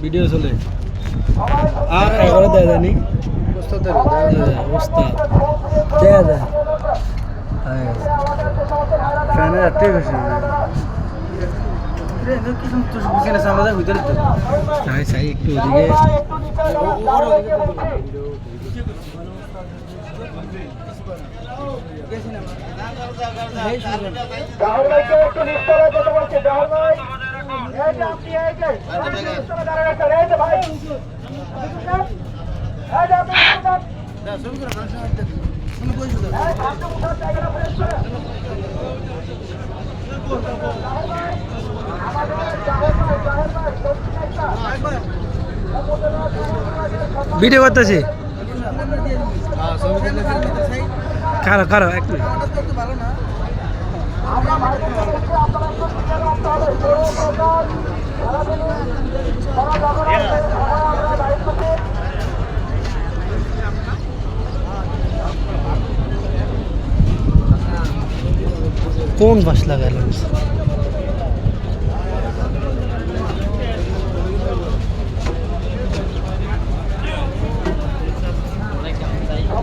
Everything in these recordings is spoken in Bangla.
ভিডিও চলে আর এগারো দেয় জানি অবস্থা দেয়া যায় ফ্যানের রাত্রে বেশি একটু ওদিকে ভিডিও করতেছি কারো কারো এক মিনিট কোন বাস লাগালো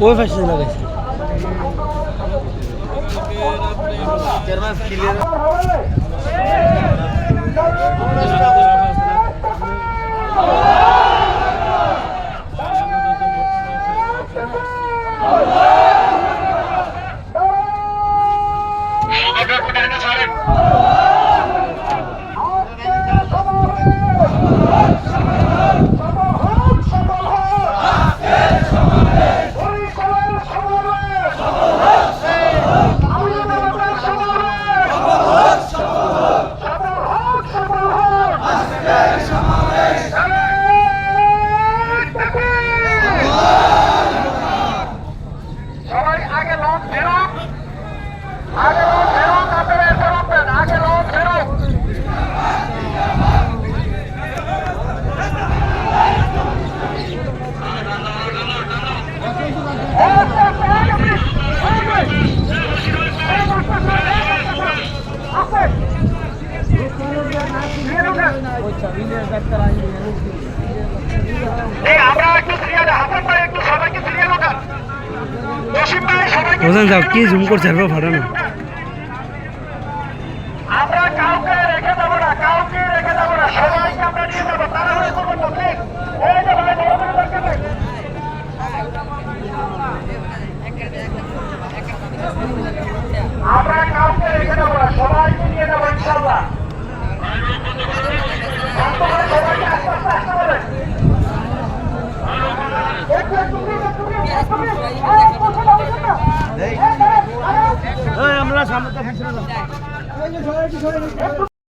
ওই পাশে লাগাইছে ওজন যাও কি জুম করছে আর ফাটানো আমরা কাউকে রেখে দেবো না, কাউকে রেখে দেবো না, সবাইকে আমরা নিয়ে যাবো। তাড়াহুড়ো করবো না, ঠিক? এই যে ভাই বড় করে দরকার নেই। আমরা কাউকে রেখে দেবো না, সবাইকে নিয়ে যাবো ইনশাআল্লাহ। সবাইকে আস্তে আস্তে আসতে হবে। আমরা সামনে